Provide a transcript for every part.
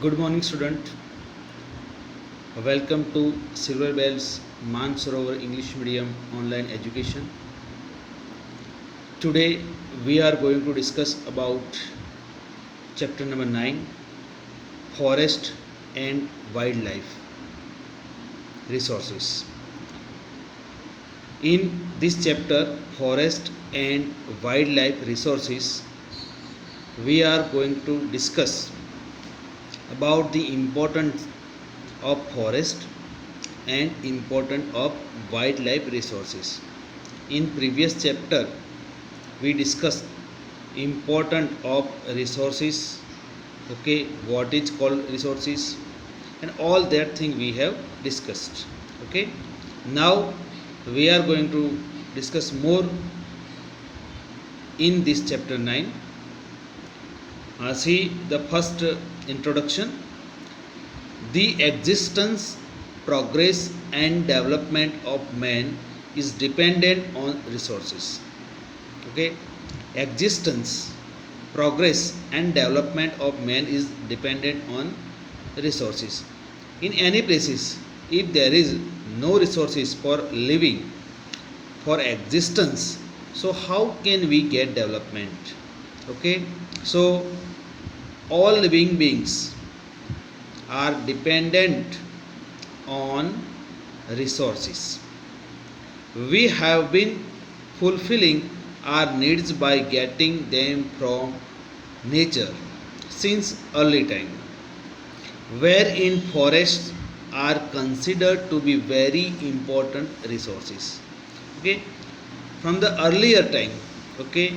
Good morning, student. Welcome to Silver Bells Mansarovar English Medium Online Education. Today we are going to discuss about chapter number 9, Forest and Wildlife Resources. In this chapter, Forest and Wildlife Resources, we are going to discuss about the importance of forest and importance of wildlife resources. In previous chapter we discussed important of resources, okay, what is called resources and all that thing we have discussed. Okay, now we are going to discuss more in this chapter 9. See the first introduction. The existence, progress and development of man is dependent on resources. Okay, existence, progress and development of man is dependent on resources. In any places, if there is no resources for living, for existence, so how can we get development? Okay, so all living beings are dependent on resources. We have been fulfilling our needs by getting them from nature since early time, wherein forests are considered to be very important resources. Okay, from the earlier time, okay,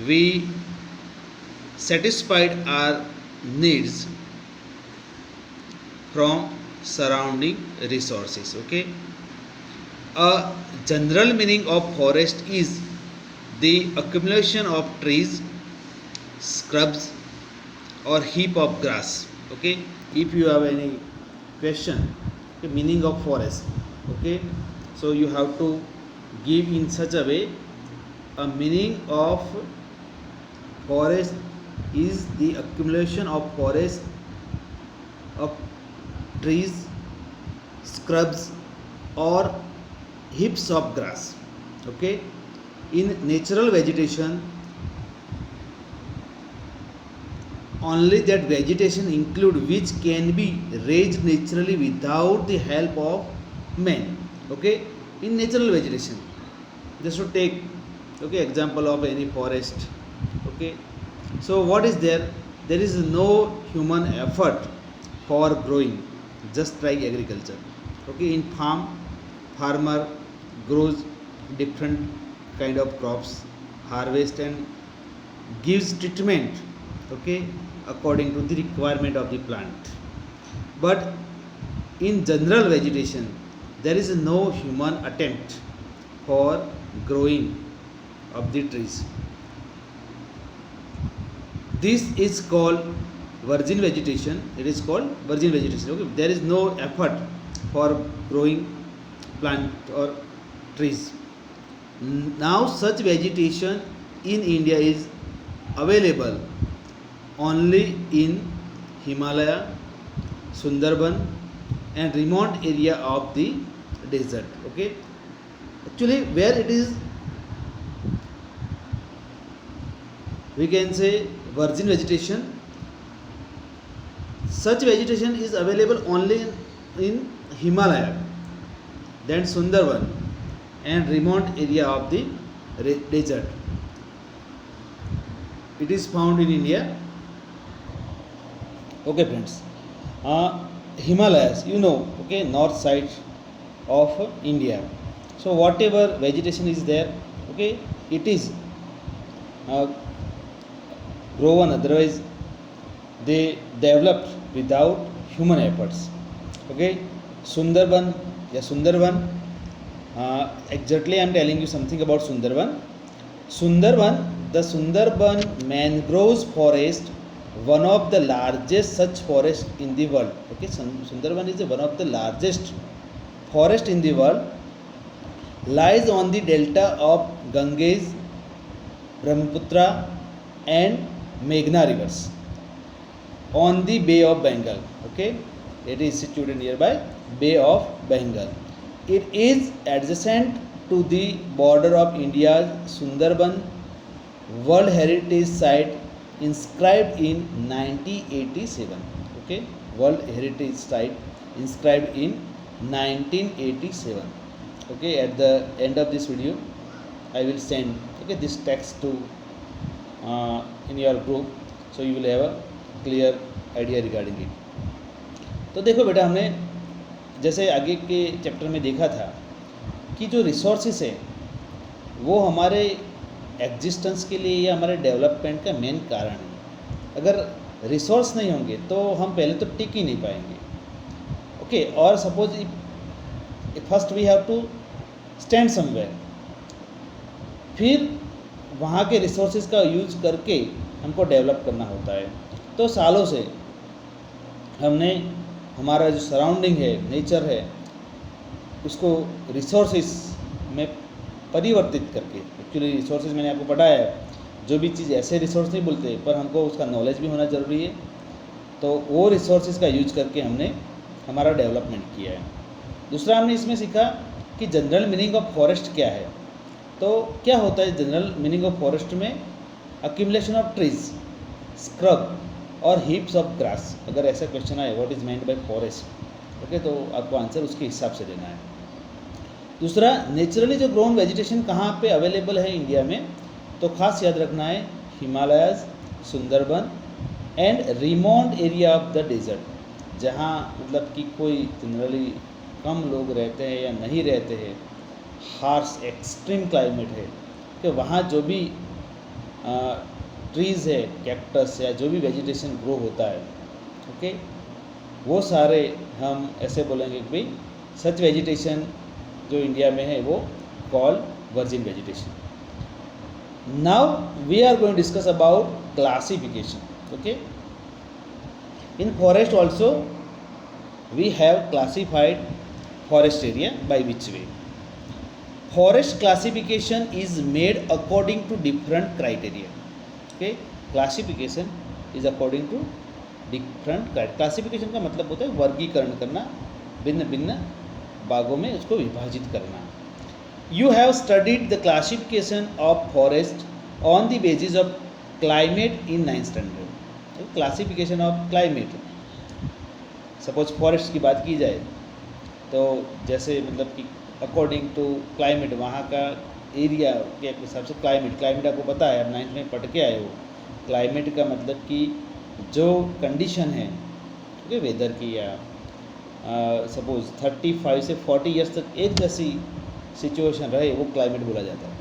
we satisfied our needs from surrounding resources. Okay, a general meaning of forest is the accumulation of trees, scrubs or heap of grass. Okay, if you have any question, the meaning of forest, okay, so you have to give in such a way. A meaning of forest is the accumulation of forest of trees, scrubs or heaps of grass. Okay, in natural vegetation, only that vegetation include which can be raised naturally without the help of man. Okay, in natural vegetation, just to take, okay, example of any forest. Okay, so what is there? There is no human effort for growing, just like agriculture. Okay, in farmer grows different kind of crops, harvest and gives treatment, okay, according to the requirement of the plant. But in general vegetation, there is no human attempt for growing of the trees. This is called virgin vegetation. It is called virgin vegetation. Okay, there is no effort for growing plant or trees. Now such vegetation in India is available only in Himalaya, Sundarban and remote area of the desert. Okay, actually where it is, we can say virgin vegetation, such vegetation is available only in Himalaya, then Sundarban and remote area of the desert. It is found in India. Okay friends, Himalayas, you know, okay, north side of India. So whatever vegetation is there, okay, it is grown, otherwise they developed without human efforts. Okay, Sundarban, yeah, Sundarban, exactly I am telling you something about Sundarban. The Sundarban mangroves forest, one of the largest such forest in the world. Okay, Sundarban is one of the largest forest in the world, lies on the delta of Ganges, Brahmaputra and Meghna rivers. on the Bay of Bengal. Okay, it is situated nearby Bay of Bengal. It is adjacent to the border of India's Sundarban World Heritage Site inscribed in 1987. Okay, World Heritage Site inscribed in 1987. Okay, at the end of this video I will send this text to in your group, so you will have a clear idea regarding it. तो देखो बेटा, हमने जैसे आगे के chapter में देखा था कि जो रिसोर्सेस है वो हमारे एग्जिस्टेंस के लिए या हमारे डेवलपमेंट का मेन कारण है। अगर रिसोर्स नहीं होंगे तो हम पहले तो टिक ही नहीं पाएंगे। ओके, और suppose first we have to stand somewhere, फिर वहाँ के रिसोर्सेज का यूज करके हमको डेवलप करना होता है। तो सालों से हमने हमारा जो सराउंडिंग है, नेचर है, उसको रिसोर्सेज में परिवर्तित करके, एक्चुअली रिसोर्सेज मैंने आपको पढ़ाया है, जो भी चीज़ ऐसे रिसोर्स नहीं बोलते पर हमको उसका नॉलेज भी होना ज़रूरी है। तो वो रिसोर्सेज का यूज करके हमने हमारा डेवलपमेंट किया है। दूसरा हमने इसमें सीखा कि जनरल मीनिंग ऑफ फॉरेस्ट क्या है। तो क्या होता है जनरल मीनिंग ऑफ फॉरेस्ट में? अक्यूमुलेशन ऑफ ट्रीज, स्क्रब और हीप्स ऑफ ग्रास। अगर ऐसा क्वेश्चन आए what is meant by forest, okay, तो आपको आंसर उसके हिसाब से देना है। दूसरा, नेचुरली जो ग्रोन वेजिटेशन कहाँ पे अवेलेबल है इंडिया में, तो खास याद रखना है Himalayas, Sundarban and remote area of the desert, जहाँ मतलब कि कोई जनरली कम लोग रहते हैं या नहीं रहते हैं, हार्श एक्सट्रीम क्लाइमेट है, कि वहाँ जो भी ट्रीज़ है, कैक्टस या जो भी वेजिटेशन ग्रो होता है, ओके, वो सारे हम ऐसे बोलेंगे कि भाई सच वेजिटेशन जो इंडिया में है वो call virgin vegetation. Now we are going discuss about classification. Okay, in forest also we have classified forest area by which way? Forest classification is made according to different criteria. Okay, classification is according to different criteria. Classification का मतलब होता है वर्गीकरण करना, भिन्न भिन्न भागों में उसको विभाजित करना। You have studied the classification of forest on the basis of climate in 9th standard. Classification of climate. Suppose forest की बात की जाए तो जैसे मतलब कि अकॉर्डिंग टू क्लाइमेट, वहाँ का एरिया के हिसाब से क्लाइमेट आपको पता है, आप 9th में पढ़ के आए हो। क्लाइमेट का मतलब कि जो कंडीशन है, ओके, वेदर की, या सपोज 35 से 40 ईयर्स तक एक जैसी सिचुएशन रहे वो क्लाइमेट बोला जाता है।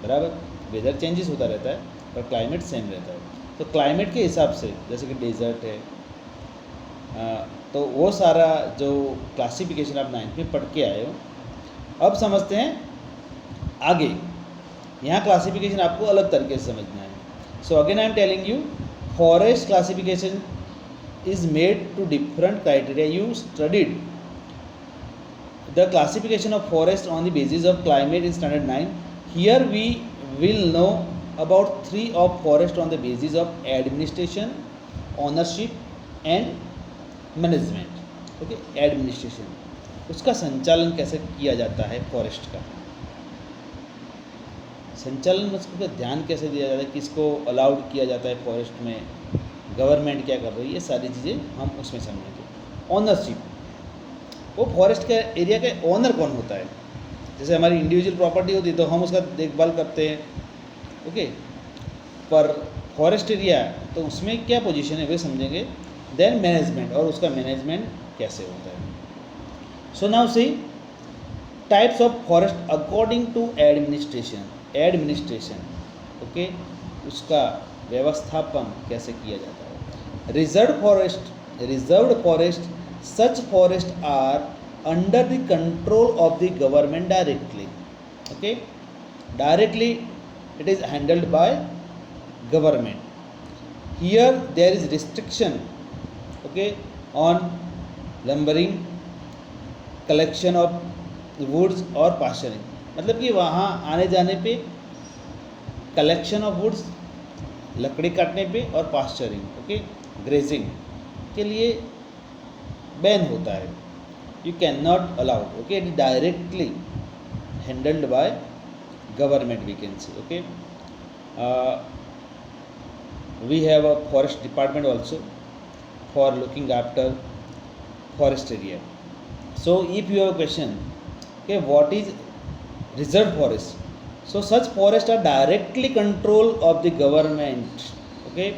बराबर, वेदर चेंजेस होता रहता है पर क्लाइमेट सेम रहता है। तो क्लाइमेट के हिसाब से जैसे कि डेजर्ट है, तो वो सारा जो क्लासिफिकेशन आप 9th में पढ़ के आए हो। अब समझते हैं आगे, यहाँ क्लासिफिकेशन आपको अलग तरीके से समझना है। So again I am telling you, forest classification is made two different criteria. You studied the classification of forest on the basis of climate in standard 9। Here we will know about 3 of forest on the basis of administration, ownership and management. Okay, administration, उसका संचालन कैसे किया जाता है, forest का संचालन, उसको ध्यान कैसे दिया जाता है, किसको अलाउड किया जाता है फॉरेस्ट में, गवर्नमेंट क्या कर रही है, ये सारी चीज़ें हम उसमें समझेंगे। ऑनरशिप, वो फॉरेस्ट के एरिया का ओनर कौन होता है। जैसे हमारी इंडिविजुअल प्रॉपर्टी होती है तो हम उसका देखभाल करते हैं, ओके, पर फॉरेस्ट एरिया तो उसमें क्या पोजीशन है वे समझेंगे। देन मैनेजमेंट, और उसका मैनेजमेंट कैसे होता है। So now see types of forest according to administration. Administration, okay, उसका व्यवस्थापन कैसे किया जाता है। Reserved forest, such forest are under the control of the government directly. Okay, directly it is handled by government. Here there is restriction, okay, on lumbering, collection of woods और pasturing. मतलब कि वहाँ आने जाने पे कलेक्शन ऑफ वुड्स लकड़ी काटने पे और पास्चरिंग, ओके, ग्रेजिंग के लिए बैन होता है. You can not allowed, okay, it directly handled by government, we can see. Okay, we have a forest department also for looking after forest area. So if you have a question, okay, what is reserve forest? So such forests are directly control of the government. Okay,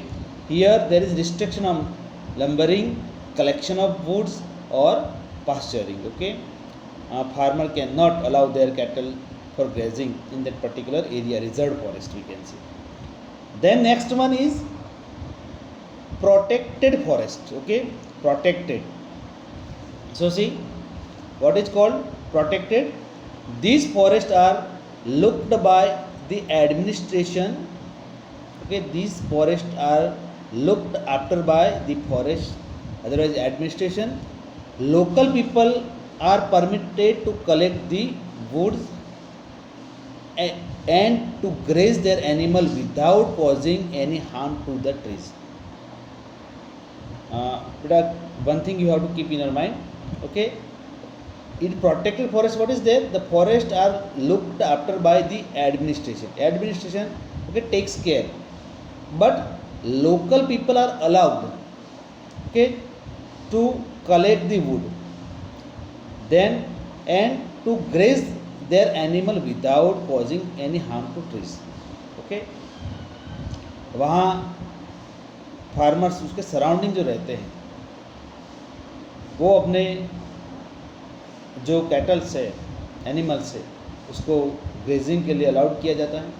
here there is restriction on lumbering, collection of woods or pasturing. Okay, farmer cannot allow their cattle for grazing in that particular area, reserved forest, we can see. Then next one is protected forest. Okay, protected. So see, what is called protected? These forests are looked by the administration. Okay, these forests are looked after by the forest, otherwise administration. Local people are permitted to collect the woods and to graze their animal without causing any harm to the trees. But one thing you have to keep in your mind. Okay, in protected forest, what is there? The forests are looked after by the administration. Administration, okay, takes care, but local people are allowed, okay, to collect the wood, then and to graze their animal without causing any harm to trees. Okay, वहाँ farmers, उसके surrounding जो रहते हैं, वो अपने जो kettles है, animals है, उसको ग्रेजिंग के लिए अलाउड किया जाता है.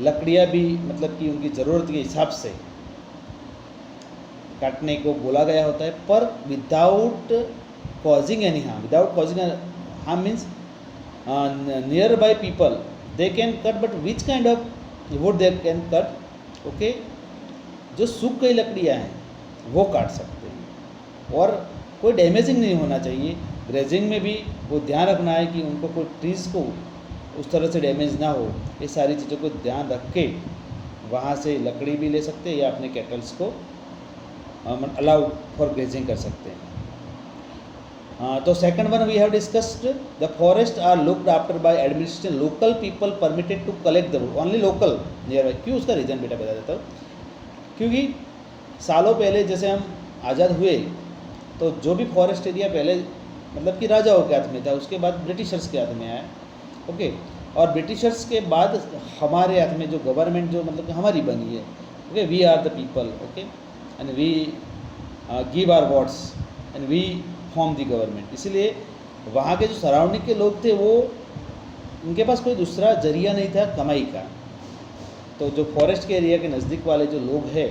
लकड़ियाँ भी मतलब कि उनकी ज़रूरत के हिसाब से काटने को बोला गया होता है, पर without causing any harm. Without causing harm means near by people they can cut, but which kind of would they can cut. Okay, जो सूख गई लकड़ियाँ हैं वो काट सकते हैं, और कोई डैमेजिंग नहीं होना चाहिए. ग्रेजिंग में भी वो ध्यान रखना है कि उनको कोई ट्रीज़ को उस तरह से डैमेज ना हो. ये सारी चीज़ों को ध्यान रख के वहाँ से लकड़ी भी ले सकते हैं या अपने कैटल्स को अलाउ फॉर ग्रेजिंग कर सकते हैं. तो second one we have discussed, the forest are looked after by administration. Local people permitted to collect the wood, only local near by. क्यों? उसका रीज़न बेटा बता देता हूँ. क्योंकि सालों पहले जैसे हम आज़ाद हुए, तो जो भी फॉरेस्ट एरिया पहले मतलब कि राजाओं के हाथ में था, उसके बाद ब्रिटिशर्स के हाथ में आया. ओके, और ब्रिटिशर्स के बाद हमारे हाथ में जो गवर्नमेंट जो मतलब कि हमारी बनी है. Okay, we are the people. Okay, and we give our votes and we form the government. इसलिए वहाँ के जो सराउंडिंग के लोग थे, वो उनके पास कोई दूसरा जरिया नहीं था कमाई का. तो जो फॉरेस्ट के एरिया के नज़दीक वाले जो लोग हैं,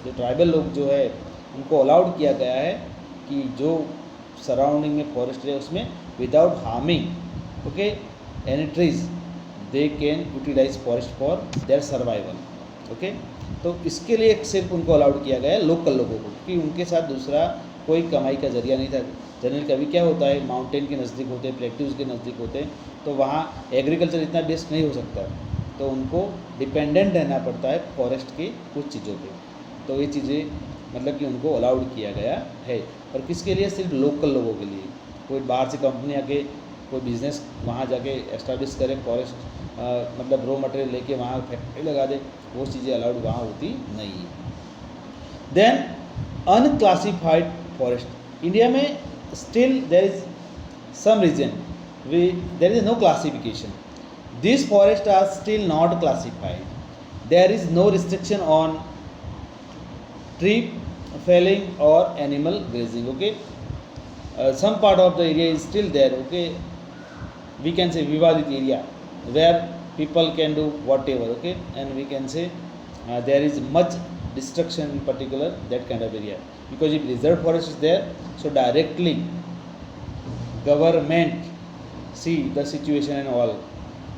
जो ट्राइबल लोग जो है, उनको अलाउड किया गया है कि जो सराउंडिंग में फॉरेस्ट है उसमें without harming, okay, any trees, they can utilise forest for their survival. Okay, तो इसके लिए सिर्फ उनको अलाउड किया गया है लोकल लोगों को, क्योंकि उनके साथ दूसरा कोई कमाई का जरिया नहीं था. जनरल कभी क्या होता है, माउंटेन के नज़दीक होते हैं, प्लेट्यूज़ के नज़दीक होते हैं, तो वहाँ एग्रीकल्चर इतना बेस्ट नहीं हो सकता, तो उनको डिपेंडेंट रहना पड़ता है फॉरेस्ट की कुछ चीज़ों पे. तो ये चीज़ें मतलब कि उनको अलाउड किया गया है. और किसके लिए? सिर्फ लोकल लोगों के लिए. कोई बाहर से कंपनी आके कोई बिज़नेस वहाँ जाके एस्टेब्लिश करे, फॉरेस्ट मतलब रॉ मटेरियल लेके वहाँ फैक्ट्री लगा दे, वो चीज़ें अलाउड वहाँ होती नहीं है. Then unclassified forest. इंडिया में still there is some region there is no classification. These forests are still not classified. There is no restriction on tree felling or animal grazing. Okay, some part of the area is still there. Okay, we can say Vivadit area where people can do whatever. Okay, and we can say there is much destruction in particular that kind of area, because if reserved forest is there, so directly government see the situation and all.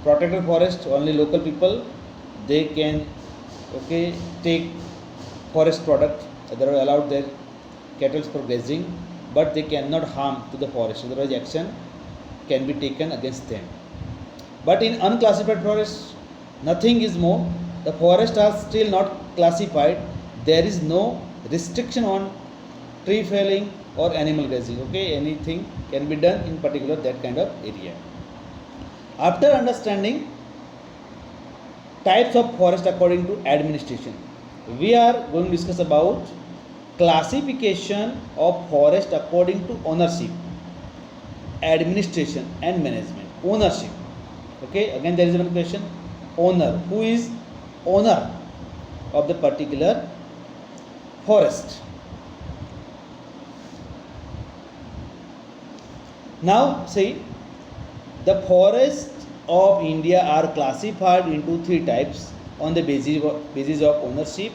Protected forest, only local people they can, okay, take forest product, otherwise allowed their cattle for grazing, but they cannot harm to the forest, otherwise action can be taken against them. But in unclassified forest, nothing is more. the forests are still not classified. There is no restriction on tree felling or animal grazing. Okay, anything can be done in particular that kind of area. After understanding types of forest according to administration, we are going to discuss about classification of forest according to ownership, administration and management. Ownership. Okay, again there is one question. Owner. Who is owner of the particular forest? Now see, the forests of India are classified into three types on the basis of ownership,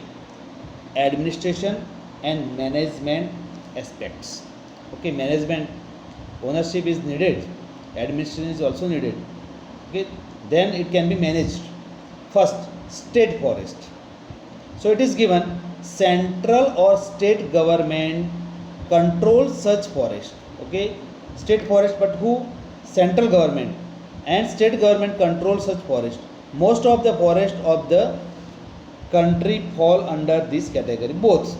administration and management aspects. Okay, management, ownership is needed, administration is also needed. Okay, then it can be managed. First, state forest. So it is given central or state government controls such forest. Okay, state forest, but who? Central government and state government control such forest. Most of the forest of the country fall under this category. Both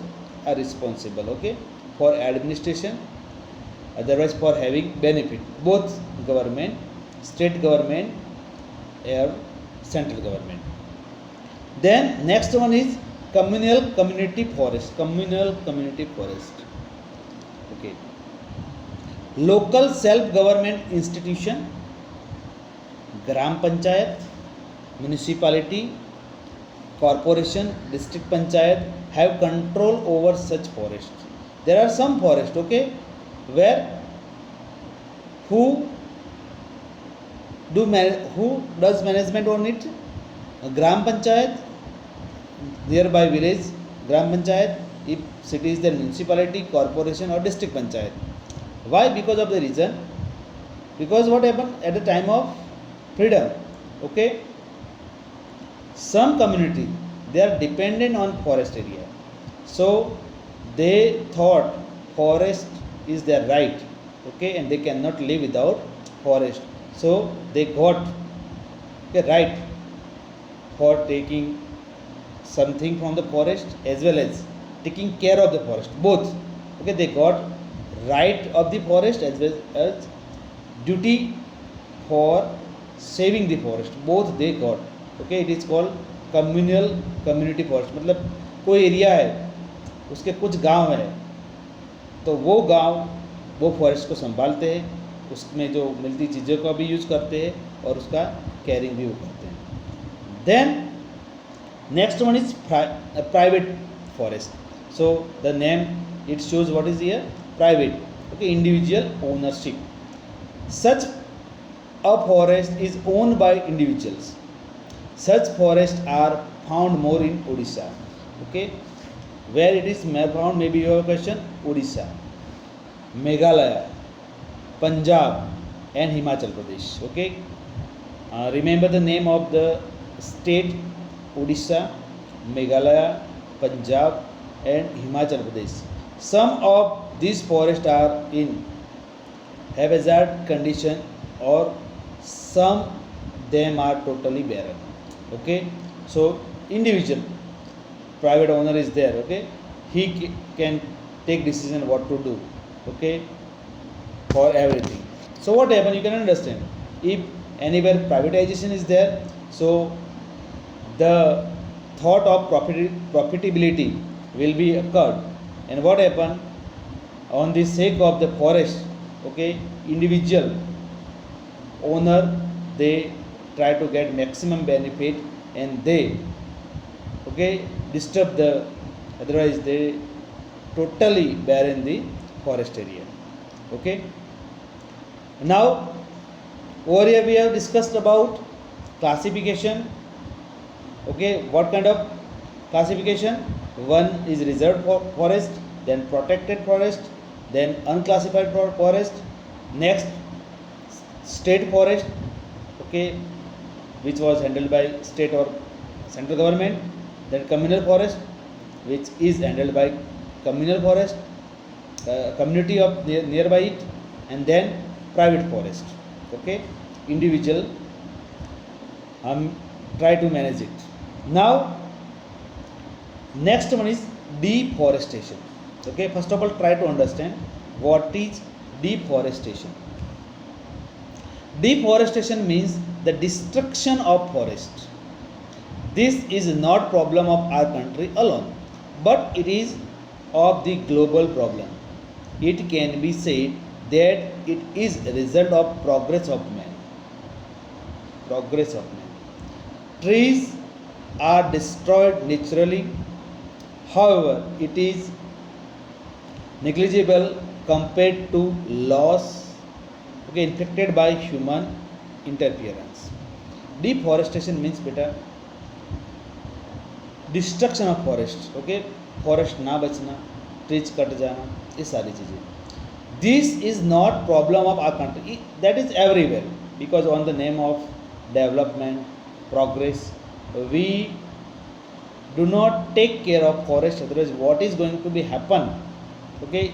are responsible, okay, for administration, otherwise for having benefit. Both government, state government or central government. Then next one is communal community forest. Communal community forest. Okay. Local self government institution, gram panchayat, municipality, corporation, district panchayat have control over such forest. There are some forest, okay, where who does management on it? Gram panchayat, nearby village, gram panchayat. If city is, then municipality, corporation or district panchayat. Why? Because of the reason, because what happened at the time of freedom, okay, some community, they are dependent on forest area, so they thought forest is their right, okay, and they cannot live without forest, so they got a right for taking something from the forest as well as taking care of the forest, both. Okay, they got right of the forest as well as duty for saving the forest, both they got. Okay, it is called communal community forest. मतलब कोई area है, उसके कुछ गांव है, तो वो गांव वो फॉरेस्ट को संभालते हैं, उसमें जो मिलती चीज़ों का भी यूज़ करते हैं और उसका केयरिंग भी वो करते हैं. Then next one is private forest. So the name it shows what is here, private. Okay, individual ownership. Such a forest is owned by individuals. Such forests are found more in Odisha. Okay, where it is found, maybe you have a question. Odisha, Meghalaya, Punjab and Himachal Pradesh. Okay, remember the name of the state: Odisha, Meghalaya, Punjab and Himachal Pradesh. Some of these forests are in haphazard condition or some them are totally barren. Okay, so individual private owner is there. Okay, he can take decision what to do. Okay, for everything. So what happen, you can understand, if anywhere privatization is there, so the thought of profitability will be occurred, and what happen, on the sake of the forest, okay, individual owner, they try to get maximum benefit and they, okay, disturb the, otherwise they totally barren the forest area. Okay, now over here we have discussed about classification. Okay, what kind of classification? One is reserved forest, then protected forest, then unclassified forest, next state forest, okay, which was handled by state or central government, then communal forest, which is handled by communal forest, community of nearby it, and then private forest. Okay, individual try to manage it. Now, next one is deforestation. Okay, first of all, try to understand what is deforestation. Deforestation means the destruction of forest. This is not problem of our country alone, but it is of the global problem. It can be said that it is a result of progress of man. Progress of man. Trees are destroyed naturally. However, it is negligible compared to loss, okay, inflicted by human interference. Deforestation means बेटा destruction of forest. Okay, forest ना बचना, trees cut जाना, ये सारी चीज़ें. This is not problem of our country, that is everywhere, because on the name of development, progress, we do not take care of forest, otherwise what is going to be happen, okay,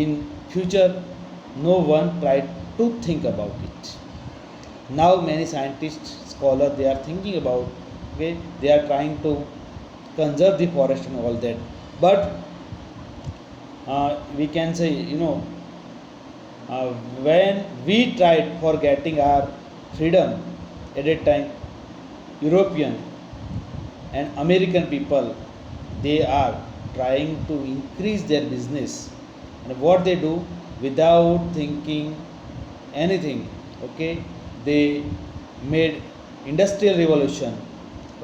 in future, no one tried to think about it. Now many scientists, scholars, they are thinking about, okay, they are trying to conserve the forest and all that, but we can say, when we tried for getting our freedom at that time, European and American people, they are trying to increase their business, and what they do, without thinking anything, okay, they made industrial revolution,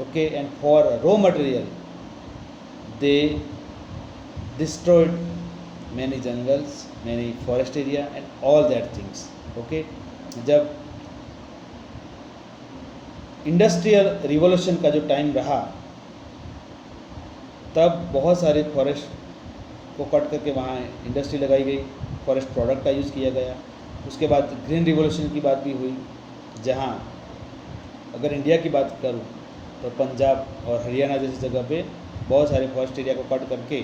okay, and for raw material they destroyed many jungles, many forest area and all that things. okay, जब industrial revolution का जो time रहा, तब बहुत सारे forest को cut करके वहाँ इंडस्ट्री लगाई गई, फॉरेस्ट प्रोडक्ट का यूज़ किया गया. उसके बाद ग्रीन रिवॉल्यूशन की बात भी हुई, जहाँ अगर इंडिया की बात करूँ तो पंजाब और हरियाणा जैसी जगह पे बहुत सारे फॉरेस्ट एरिया को कट करके,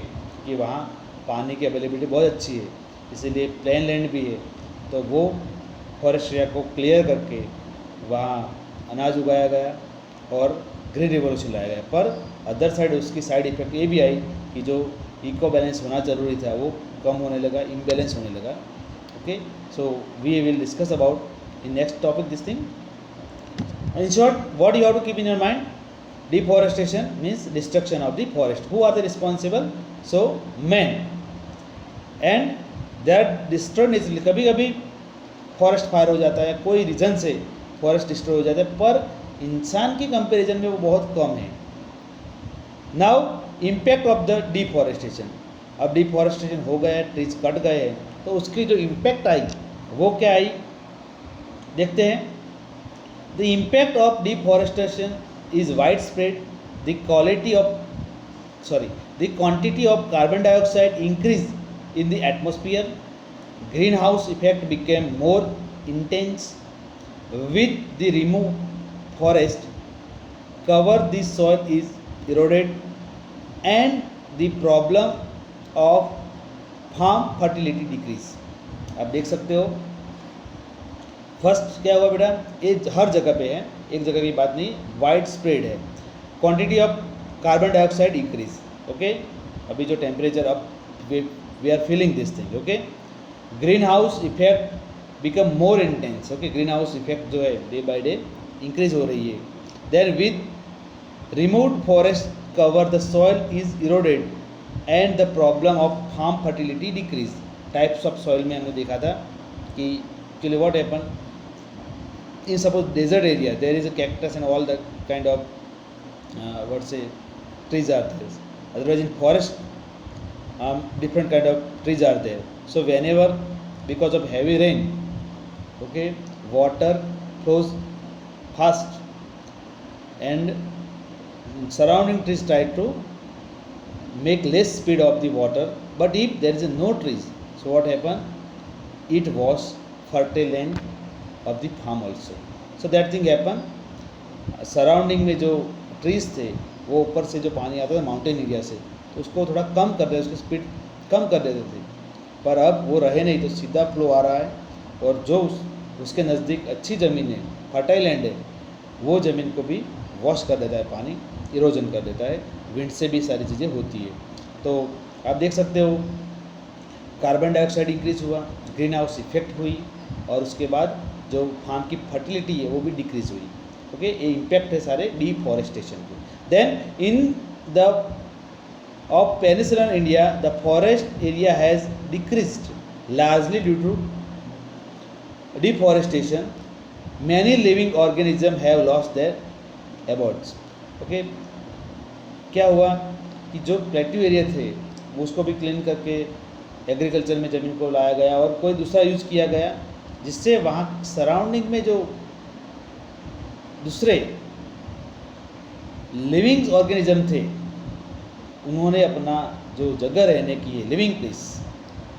कि वहाँ पानी की अवेलेबिलिटी बहुत अच्छी है, इसीलिए प्लेन लैंड भी है, तो वो फॉरेस्ट एरिया को क्लियर करके वहाँ अनाज उगाया गया और ग्रीन रिवॉल्यूशन लाया गया. पर अदर साइड उसकी साइड इफेक्ट ये भी आई कि जो इको बैलेंस होना ज़रूरी था वो कम होने लगा, इम्बैलेंस होने लगा. Okay, so we will discuss about in next topic this thing. In short, what you have to keep in your mind, deforestation means destruction of the forest. Who are the responsible? So man, and that destroy naturally. कभी कभी forest fire हो जाता है, कोई reason से forest destroy हो जाता है, पर इंसान की कंपैरिजन में वो बहुत कम है. Now impact of the deforestation. अब डिफॉरेस्टेशन हो गया, ट्रीज कट गए हैं, तो उसकी जो इम्पैक्ट आई वो क्या आई, देखते हैं. The impact of deforestation is wide spread. The quantity of carbon dioxide increase in the atmosphere. Green house effect became more intense. With the removed forest cover, the soil is eroded and the problem of farm fertility decrease. आप देख सकते हो first क्या हुआ बेटा, ये हर जगह पे है, एक जगह की बात नहीं, वाइड स्प्रेड है. Quantity of carbon dioxide increase. Okay, अभी जो टेम्परेचर, अब we are feeling this thing. Okay, greenhouse effect become more intense. Okay, greenhouse effect जो है डे बाय डे इंक्रीज हो रही है. There with removed forest cover the soil is eroded and the problem of farm fertility decrease. Types of soil में हमने देखा था कि actually what happen in suppose desert area, there is a cactus and all that kind of what say trees are there. Otherwise in forest different kind of trees are there. So whenever, because of heavy rain, okay, water flows fast and surrounding trees try to make less speed of the water. But if there is no trees, so what happen, it was fertile land of the farm also. So that thing happen. Surrounding में जो trees थे वो ऊपर से जो पानी आता था माउंटेन एरिया से, तो उसको थोड़ा कम कर देते, उसकी स्पीड कम कर देते थे. पर अब वो रहे नहीं, तो सीधा फ्लो आ रहा है, और जो उसके नज़दीक अच्छी ज़मीन है, फर्टाइल लैंड है, वो ज़मीन को भी वॉश कर देता है, पानी इरोजन कर देता है, विंड से भी सारी चीज़ें होती है। तो आप देख सकते हो कार्बन डाइऑक्साइड इंक्रीज हुआ, ग्रीन हाउस इफेक्ट हुई, और उसके बाद जो फार्म की फर्टिलिटी है वो भी डिक्रीज हुई। ओके, ये इम्पैक्ट है सारे डिफॉरेस्टेशन के। Then in the of peninsular India the forest area has decreased largely due to deforestation, many living organism have lost their abodes. Okay, क्या हुआ कि जो प्लेट्यू एरिया थे वो उसको भी क्लीन करके एग्रीकल्चर में ज़मीन को लाया गया और कोई दूसरा यूज़ किया गया, जिससे वहाँ सराउंडिंग में जो दूसरे लिविंग ऑर्गेनिज्म थे उन्होंने अपना जो जगह रहने की है, लिविंग प्लेस,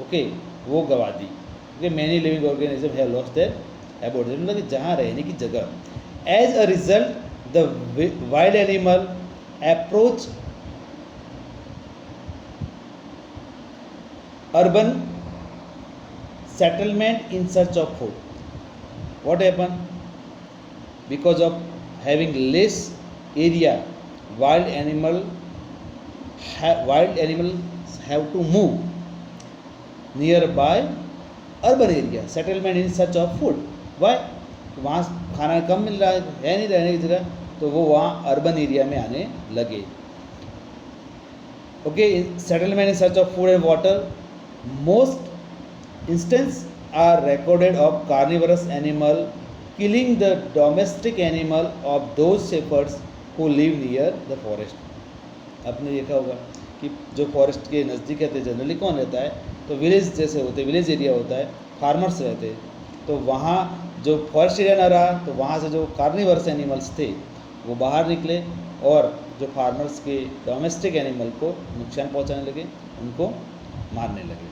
ओके, वो गवा दी। Okay, many living organism have lost their abodes, मतलब कि जहाँ रहने की जगह। As a result the wild animal approach urban settlement in search of food. What happened? Because of having less area, wild animals have to move nearby urban area, settlement in search of food. Why? वहाँ खाना कम मिल रहा है नहीं रहने की जगह, तो वो वहाँ अर्बन एरिया में आने लगे। Okay, settlement in search of food and water. Most instances are recorded of carnivorous animal killing the domestic animal of those shepherds who live near the forest. आपने देखा होगा कि जो फॉरेस्ट के नज़दीक रहते हैं जनरली कौन रहता है, तो विलेज जैसे होते हैं, विलेज एरिया होता है, फार्मर्स रहते हैं, तो वहाँ जो फॉरेस्ट एरिया ना रहा तो वहाँ से जो कार्निवर्स एनिमल्स थे वो बाहर निकले और जो फार्मर्स के डोमेस्टिक एनिमल को नुकसान पहुँचाने लगे, उनको मारने लगे।